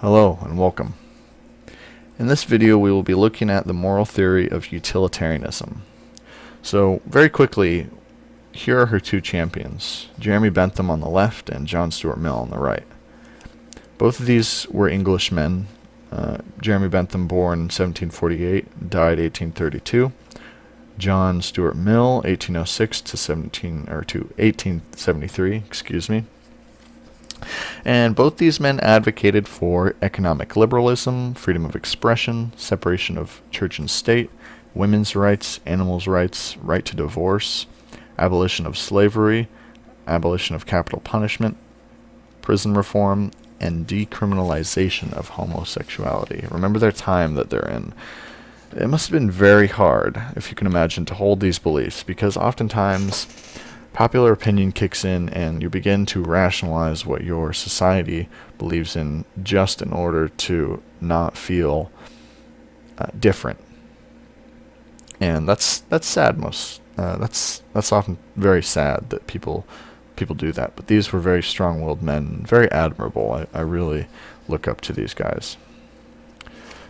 Hello and welcome. In this video we will be looking at the moral theory of utilitarianism. So very quickly, here are her two champions, Jeremy Bentham on the left and John Stuart Mill on the right. Both of these were Englishmen. Jeremy Bentham born 1748, died 1832. John Stuart Mill 1806 to 1873, excuse me. And both these men advocated for economic liberalism, freedom of expression, separation of church and state, women's rights, animals' rights, right to divorce, abolition of slavery, abolition of capital punishment, prison reform, and decriminalization of homosexuality. Remember their time that they're in. It must have been very hard, if you can imagine, to hold these beliefs, because oftentimes popular opinion kicks in and you begin to rationalize what your society believes in just in order to not feel different. And that's sad. That's often very sad that people do that. But these were very strong-willed men, very admirable. I really look up to these guys.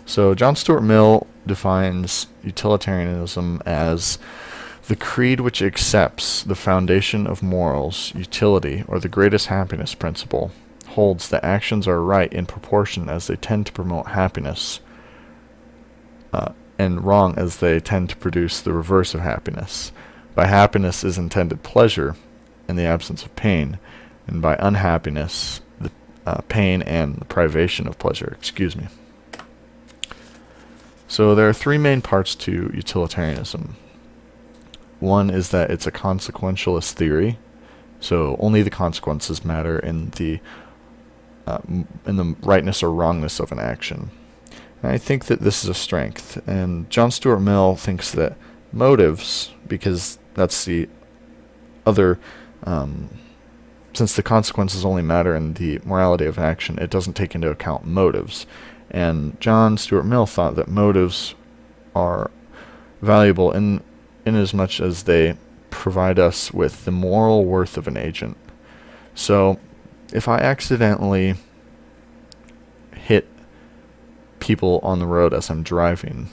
So John Stuart Mill defines utilitarianism as the creed which accepts the foundation of morals, utility, or the greatest happiness principle, holds that actions are right in proportion as they tend to promote happiness, and wrong as they tend to produce the reverse of happiness. By happiness is intended pleasure in the absence of pain, and by unhappiness, the pain and the privation of pleasure. So there are three main parts to utilitarianism. One is that it's a consequentialist theory, so only the consequences matter in the rightness or wrongness of an action. And I think that this is a strength, and John Stuart Mill thinks that motives, because that's the other, since the consequences only matter in the morality of an action, it doesn't take into account motives. And John Stuart Mill thought that motives are valuable in as much as they provide us with the moral worth of an agent. So if I accidentally hit people on the road as I'm driving,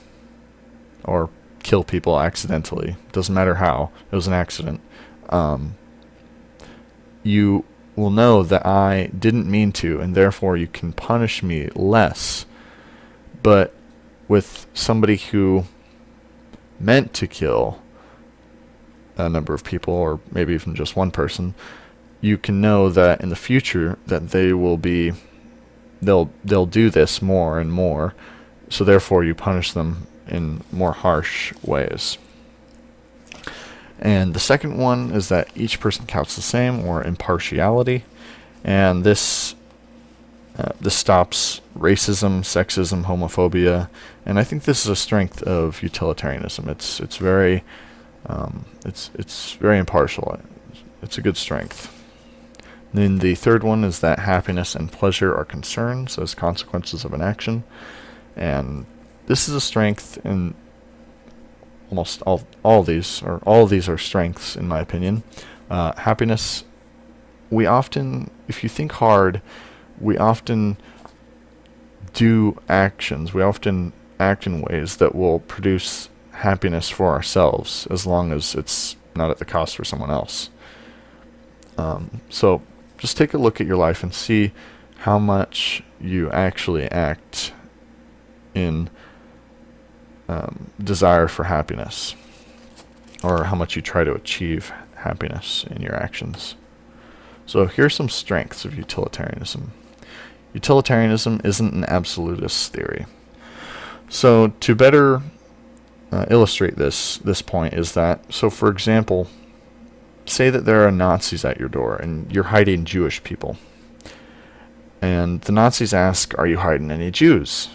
or kill people accidentally, doesn't matter how, it was an accident, you will know that I didn't mean to, and therefore you can punish me less. But with somebody who meant to kill a number of people, or maybe even just one person, you can know that in the future that they'll do this more and more, so therefore you punish them in more harsh ways. And the second one is that each person counts the same, or impartiality, and this stops racism, sexism, homophobia, and I think this is a strength of utilitarianism. It's very impartial. It's a good strength. Then the third one is that happiness and pleasure are concerns as consequences of an action, and this is a strength in almost all of these, or all of these are strengths in my opinion. Happiness, we often, if you think hard, we often do actions, we often act in ways that will produce happiness for ourselves, as long as it's not at the cost for someone else. So just take a look at your life and see how much you actually act in desire for happiness, or how much you try to achieve happiness in your actions. So here's some strengths of utilitarianism. Utilitarianism isn't an absolutist theory. So to better illustrate this point is that, so for example, say that there are Nazis at your door and you're hiding Jewish people, and the Nazis ask, "Are you hiding any Jews?"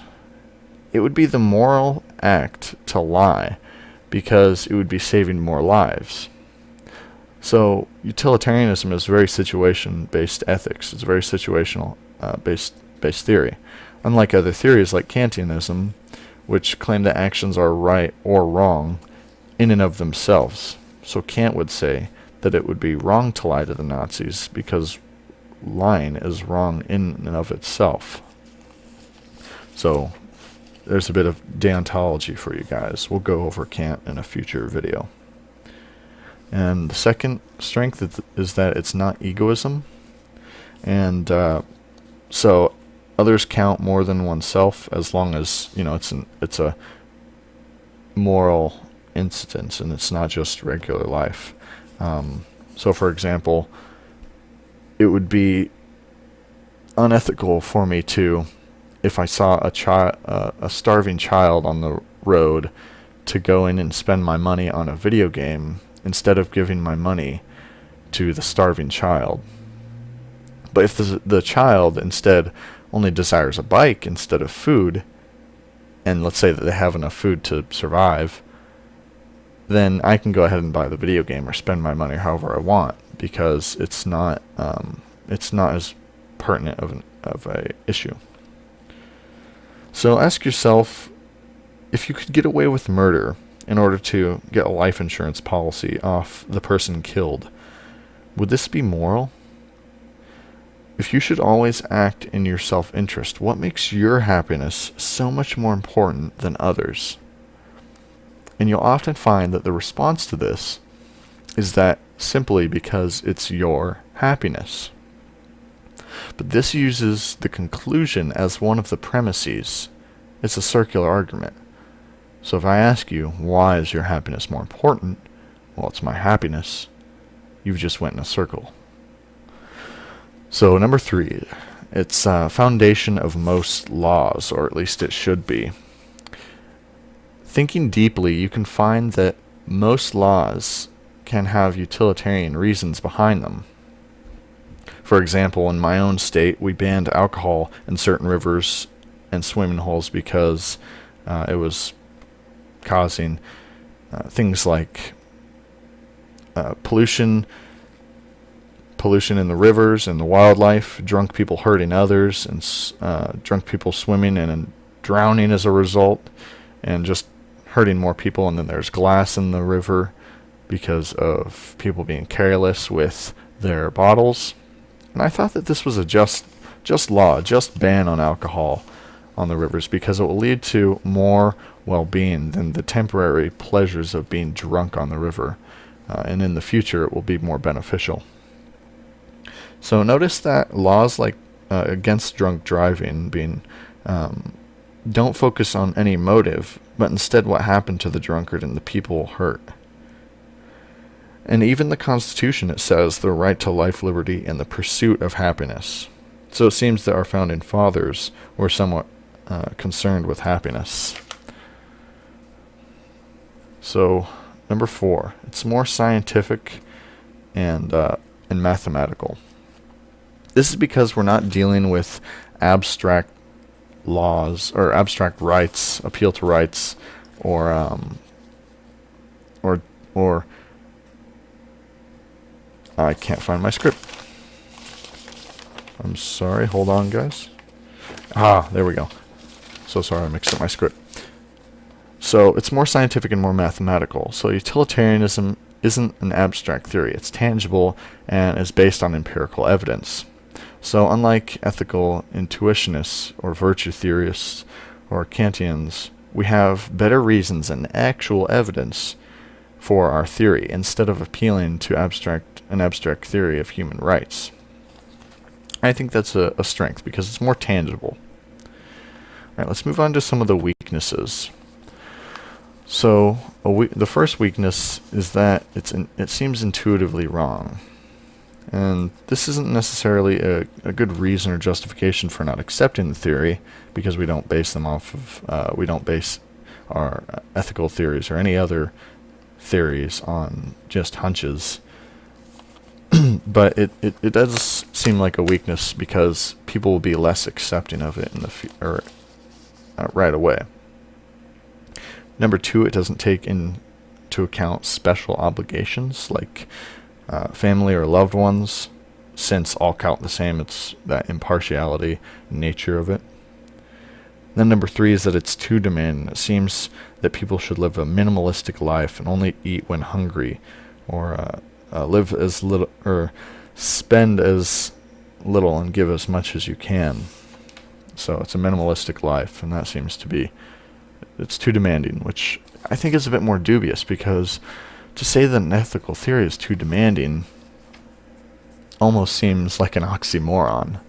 It would be the moral act to lie, because it would be saving more lives. So utilitarianism is very situation-based ethics. It's a very situational based theory. Unlike other theories like Kantianism, which claim that actions are right or wrong in and of themselves. So Kant would say that it would be wrong to lie to the Nazis because lying is wrong in and of itself. So there's a bit of deontology for you guys. We'll go over Kant in a future video. And the second strength is that it's not egoism. And so others count more than oneself, as long as, you know, it's a moral incident and it's not just regular life. So for example, it would be unethical for me to, if I saw a starving child on the road, to go in and spend my money on a video game instead of giving my money to the starving child. But if the child instead only desires a bike instead of food, and let's say that they have enough food to survive, then I can go ahead and buy the video game or spend my money however I want, because it's not as pertinent of a issue. So ask yourself, if you could get away with murder in order to get a life insurance policy off the person killed, would this be moral? If you should always act in your self-interest, what makes your happiness so much more important than others? And you'll often find that the response to this is that simply because it's your happiness. But this uses the conclusion as one of the premises. It's a circular argument. So if I ask you, why is your happiness more important? Well, it's my happiness. You've just went in a circle. So number 3, it's foundation of most laws, or at least it should be. Thinking deeply, you can find that most laws can have utilitarian reasons behind them. For example, in my own state, we banned alcohol in certain rivers and swimming holes because it was causing things like pollution in the rivers and the wildlife, drunk people hurting others, and drunk people swimming and drowning as a result, and just hurting more people. And then there's glass in the river because of people being careless with their bottles. And I thought that this was a just law, just ban on alcohol on the rivers, because it will lead to more well-being than the temporary pleasures of being drunk on the river. And in the future, it will be more beneficial. So notice that laws like against drunk driving don't focus on any motive, but instead what happened to the drunkard and the people hurt. And even the Constitution, it says the right to life, liberty, and the pursuit of happiness. So it seems that our founding fathers were somewhat concerned with happiness. So number 4, it's more scientific and mathematical. This is because we're not dealing with abstract laws or abstract rights, appeal to rights, or I can't find my script. I'm sorry, hold on guys. There we go. So sorry, I mixed up my script. So it's more scientific and more mathematical. So utilitarianism isn't an abstract theory. It's tangible and is based on empirical evidence. So unlike ethical intuitionists or virtue theorists or Kantians, we have better reasons and actual evidence for our theory, instead of appealing to an abstract theory of human rights. I think that's a strength because it's more tangible. Alright, let's move on to some of the weaknesses. So the first weakness is that it seems intuitively wrong. And this isn't necessarily a good reason or justification for not accepting the theory, because we don't base them off of, we don't base our ethical theories or any other theories on just hunches. But it does seem like a weakness because people will be less accepting of it right away. Number 2, it doesn't take into account special obligations like family or loved ones, since all count the same. It's that impartiality nature of it. Then number 3 is that it's too demanding. It seems that people should live a minimalistic life and only eat when hungry, or live as little, or spend as little and give as much as you can. So it's a minimalistic life, and that seems to be, it's too demanding, which I think is a bit more dubious, because to say that an ethical theory is too demanding almost seems like an oxymoron.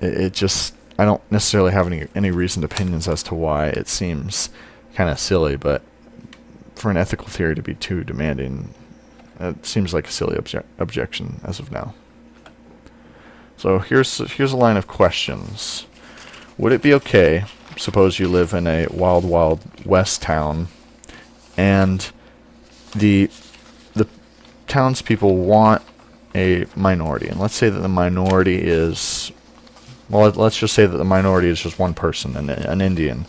It just, I don't necessarily have any reasoned opinions as to why it seems kind of silly, but for an ethical theory to be too demanding, it seems like a silly objection as of now. So here's a line of questions. Would it be okay, suppose you live in a wild, wild west town, and the townspeople want a minority, and let's say that the minority is, well, let's just say that the minority is just one person, an Indian,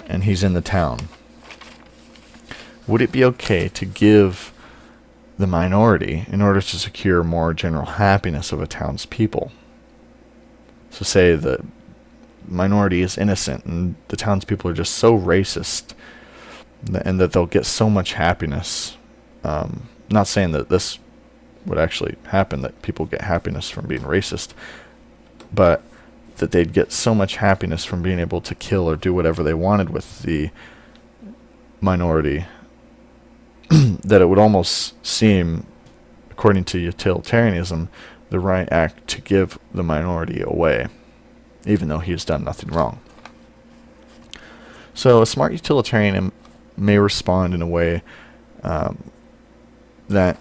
and he's in the town. Would it be okay to give the minority in order to secure more general happiness of a town's people? So say the minority is innocent and the townspeople are just so racist and that they'll get so much happiness. Not saying that this would actually happen, that people get happiness from being racist, but that they'd get so much happiness from being able to kill or do whatever they wanted with the minority that it would almost seem, according to utilitarianism, the right act to give the minority away, even though he has done nothing wrong. So a smart utilitarian may respond in a way that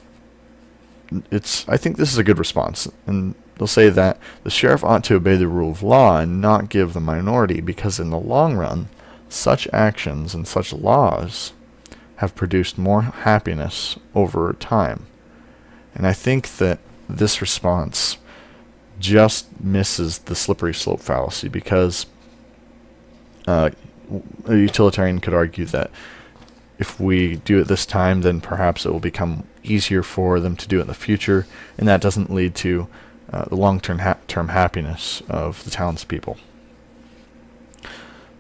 I think this is a good response, and they'll say that the sheriff ought to obey the rule of law and not give the minority, because in the long run, such actions and such laws have produced more happiness over time. And I think that this response just misses the slippery slope fallacy, because a utilitarian could argue that if we do it this time, then perhaps it will become easier for them to do it in the future, and that doesn't lead to the long-term happiness of the townspeople.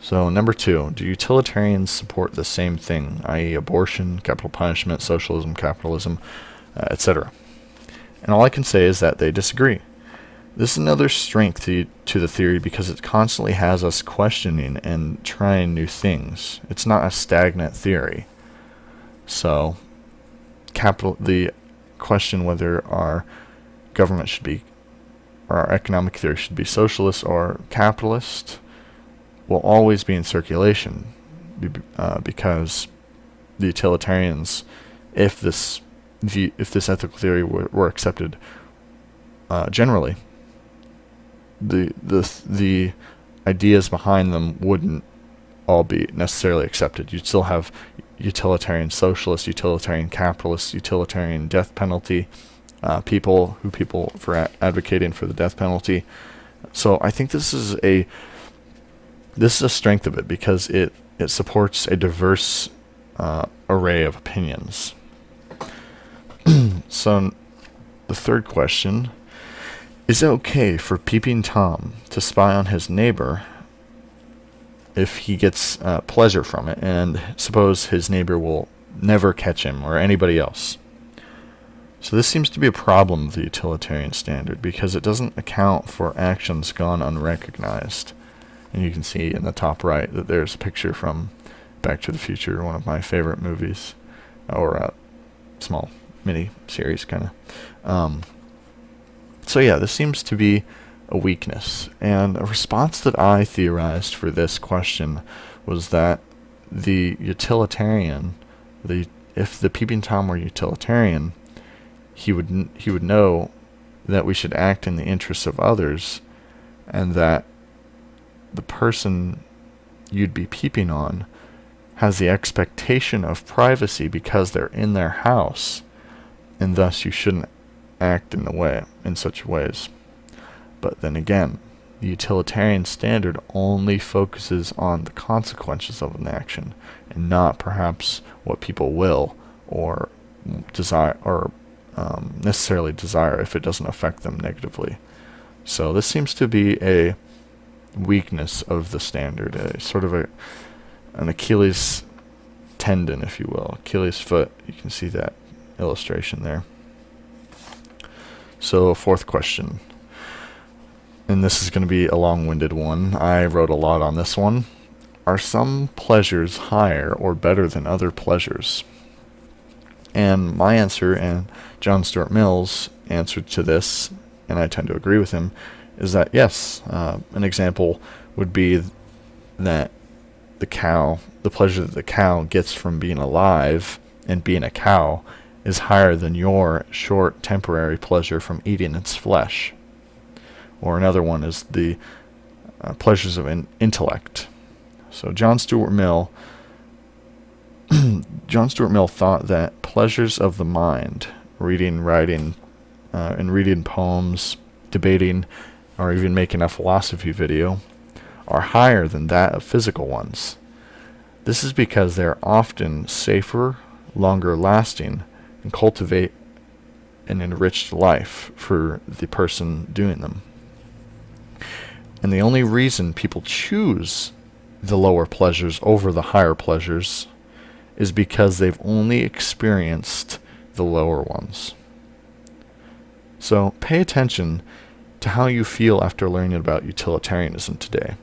So number 2, do utilitarians support the same thing, i.e. abortion, capital punishment, socialism, capitalism, etc.? And all I can say is that they disagree. This is another strength to the theory, because it constantly has us questioning and trying new things. It's not a stagnant theory. So the question whether our government should be, or our economic theory should be socialist or capitalist, will always be in circulation, because the utilitarians, if this ethical theory were accepted generally, the ideas behind them wouldn't all be necessarily accepted. You'd still have utilitarian socialist, utilitarian capitalist, utilitarian death penalty people for advocating for the death penalty. So I think this is a strength of it, because it supports a diverse array of opinions. So the third question: is it okay for Peeping Tom to spy on his neighbor if he gets pleasure from it, and suppose his neighbor will never catch him or anybody else? So this seems to be a problem of the utilitarian standard, because it doesn't account for actions gone unrecognized. And you can see in the top right that there's a picture from Back to the Future, one of my favorite movies, or a small mini series kind of. So yeah, this seems to be a weakness, and a response that I theorized for this question was that the utilitarian, if the Peeping Tom were utilitarian, he would know that we should act in the interests of others, and that the person you'd be peeping on has the expectation of privacy because they're in their house, and thus you shouldn't act in such ways. But then again, the utilitarian standard only focuses on the consequences of an action, and not perhaps what people will or desire, or necessarily desire, if it doesn't affect them negatively. So this seems to be a weakness of the standard, a sort of an Achilles tendon, if you will, Achilles foot. You can see that illustration there. So, fourth question: and this is going to be a long-winded one. I wrote a lot on this one. Are some pleasures higher or better than other pleasures? And my answer, and John Stuart Mill's answer to this, and I tend to agree with him, is that yes. An example would be that the pleasure that the cow gets from being alive and being a cow is higher than your short temporary pleasure from eating its flesh. Or another one is the pleasures of intellect. So John Stuart Mill thought that pleasures of the mind, reading, writing, and reading poems, debating, or even making a philosophy video, are higher than that of physical ones. This is because they are often safer, longer lasting, and cultivate an enriched life for the person doing them. And the only reason people choose the lower pleasures over the higher pleasures is because they've only experienced the lower ones. So pay attention to how you feel after learning about utilitarianism today,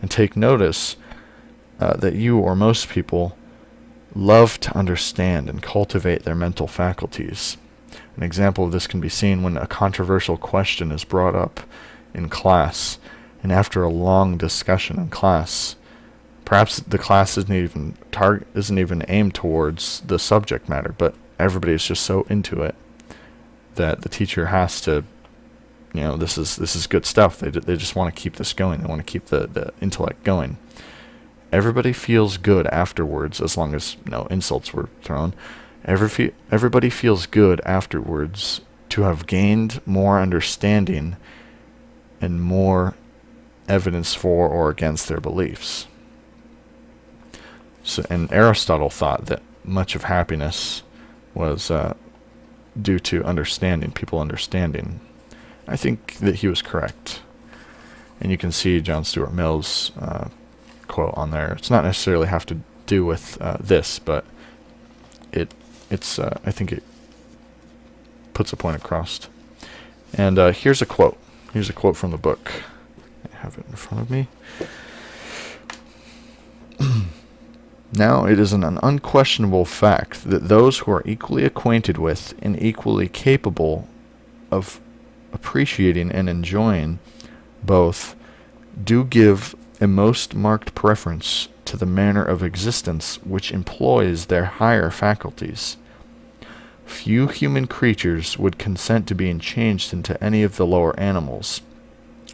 and take notice that you or most people love to understand and cultivate their mental faculties. An example of this can be seen when a controversial question is brought up in class, and after a long discussion in class, perhaps the class isn't even aimed towards the subject matter, but everybody is just so into it that the teacher has to, this is good stuff. They just want to keep this going. They want to keep the intellect going. Everybody feels good afterwards, as long as no insults were thrown. Everybody feels good afterwards to have gained more understanding and more evidence for or against their beliefs. So, and Aristotle thought that much of happiness was due to people understanding. I think that he was correct. And you can see John Stuart Mill's quote on there. It's not necessarily have to do with this, but it's I think it puts a point across. And here's a quote. Here's a quote from the book. I have it in front of me. Now it is an unquestionable fact that those who are equally acquainted with and equally capable of appreciating and enjoying both do give a most marked preference to the manner of existence which employs their higher faculties. Few human creatures would consent to being changed into any of the lower animals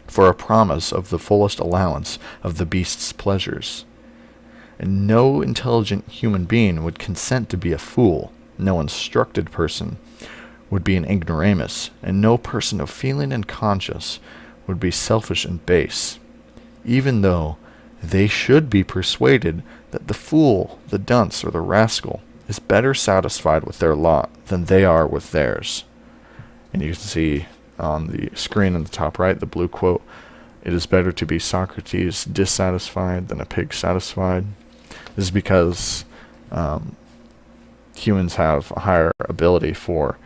for a promise of the fullest allowance of the beast's pleasures. And no intelligent human being would consent to be a fool. No instructed person would be an ignoramus, and no person of feeling and conscience would be selfish and base, even though they should be persuaded that the fool, the dunce, or the rascal is better satisfied with their lot than they are with theirs. And you can see on the screen in the top right, the blue quote, "It is better to be Socrates dissatisfied than a pig satisfied." This is because humans have a higher ability for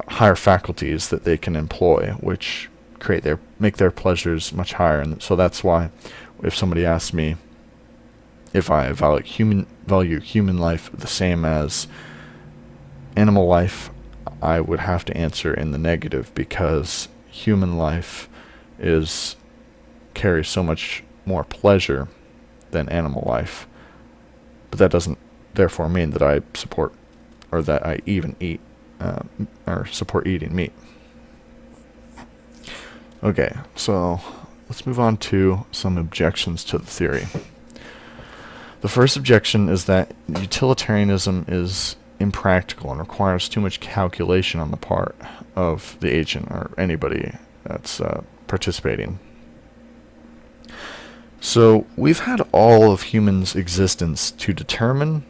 higher faculties that they can employ, which make their pleasures much higher. And so that's why if somebody asks me if I value human life the same as animal life, I would have to answer in the negative, because human life carries so much more pleasure than animal life. But that doesn't therefore mean that I support or that I even eat or support eating meat. Okay, so let's move on to some objections to the theory. The first objection is that utilitarianism is impractical and requires too much calculation on the part of the agent or anybody that's participating. So we've had all of humans' existence to determine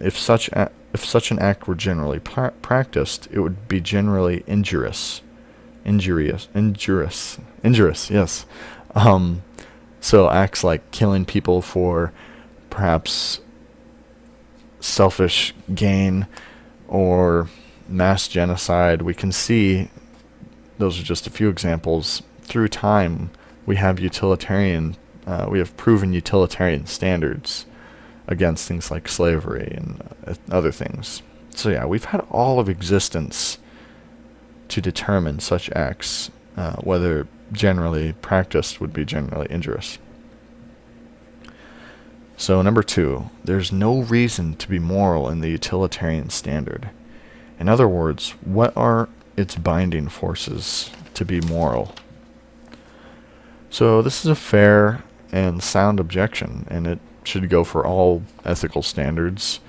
if such an act were generally practiced, it would be generally injurious. Yes. So acts like killing people for perhaps selfish gain or mass genocide, we can see those are just a few examples. Through time, we have we have proven utilitarian standards against things like slavery and other things. So yeah, we've had all of existence to determine such acts, whether generally practiced would be generally injurious. So number 2, there's no reason to be moral in the utilitarian standard. In other words, what are its binding forces to be moral? So this is a fair and sound objection, and it should go for all ethical standards.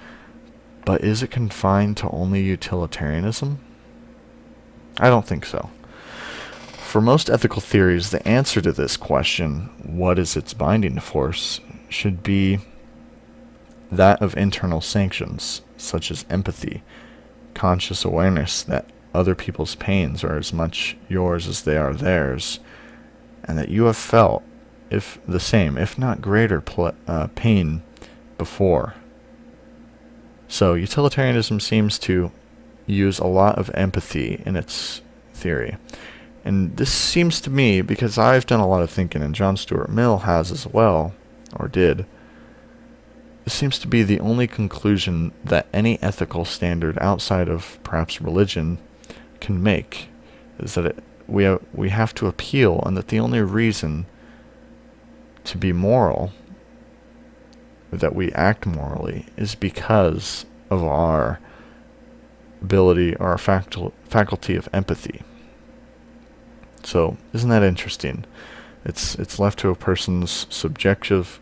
But is it confined to only utilitarianism? I don't think so. For most ethical theories, the answer to this question, what is its binding force, should be that of internal sanctions, such as empathy, conscious awareness that other people's pains are as much yours as they are theirs, and that you have felt if the same, if not greater, pain before. So utilitarianism seems to use a lot of empathy in its theory. And this seems to me, because I've done a lot of thinking, and John Stuart Mill has as well, or did, this seems to be the only conclusion that any ethical standard outside of perhaps religion can make, is that we have to appeal, and that the only reason to be moral, that we act morally, is because of our ability or our faculty of empathy. So, isn't that interesting? It's left to a person's subjective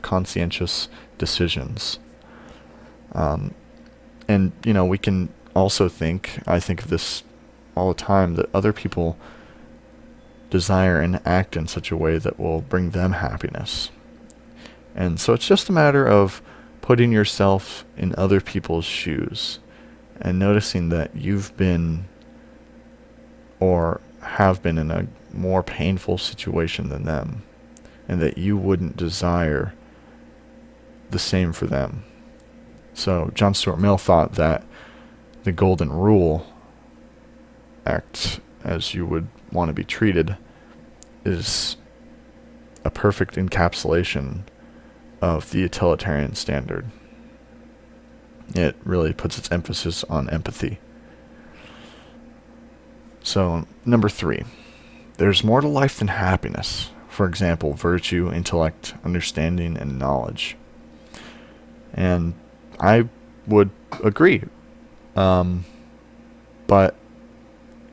conscientious decisions. And, we can also I think of this all the time, that other people desire and act in such a way that will bring them happiness. And so it's just a matter of putting yourself in other people's shoes and noticing that you've been or have been in a more painful situation than them, and that you wouldn't desire the same for them. So John Stuart Mill thought that the golden rule, act as you would want to be treated, is a perfect encapsulation of the utilitarian standard. It really puts its emphasis on empathy. So, number 3, there's more to life than happiness. For example, virtue, intellect, understanding, and knowledge. And I would agree. But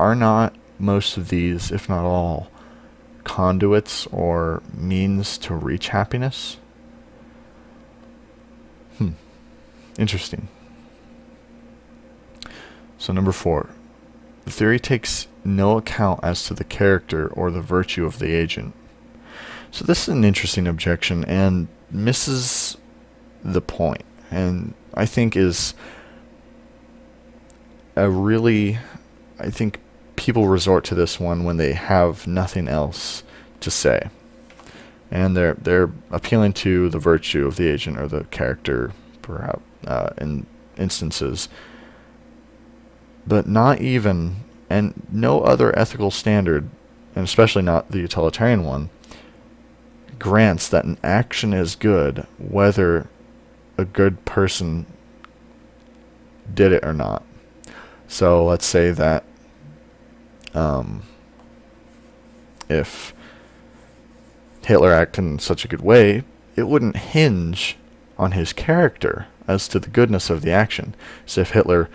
are not most of these, if not all, conduits or means to reach happiness? Interesting. So number 4, the theory takes no account as to the character or the virtue of the agent. So this is an interesting objection and misses the point, and I think is I think people resort to this one when they have nothing else to say, and they're appealing to the virtue of the agent or the character, perhaps in instances, but not even, and no other ethical standard, and especially not the utilitarian one, grants that an action is good whether a good person did it or not. So let's say that if Hitler acted in such a good way, it wouldn't hinge on his character as to the goodness of the action. So if Hitler,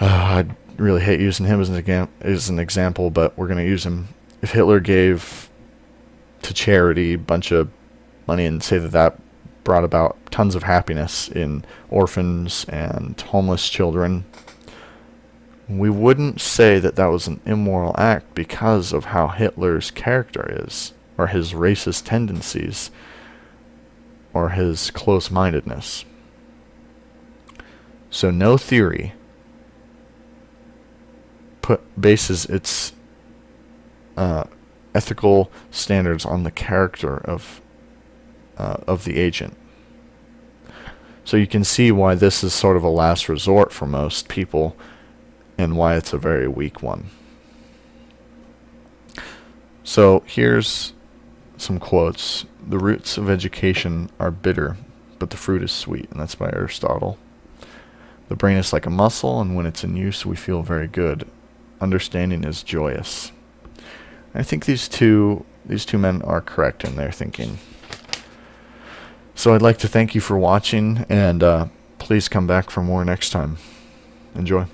I really hate using him as an example, but we're going to use him. If Hitler gave to charity a bunch of money and say that brought about tons of happiness in orphans and homeless children, we wouldn't say that was an immoral act because of how Hitler's character is, or his racist tendencies, or his close-mindedness. So no theory bases its ethical standards on the character of the agent. So you can see why this is sort of a last resort for most people, and why it's a very weak one. So here's some quotes. The roots of education are bitter, but the fruit is sweet, and that's by Aristotle. The brain is like a muscle, and when it's in use, we feel very good. Understanding is joyous. I think these two men are correct in their thinking. So I'd like to thank you for watching, and please come back for more next time. Enjoy.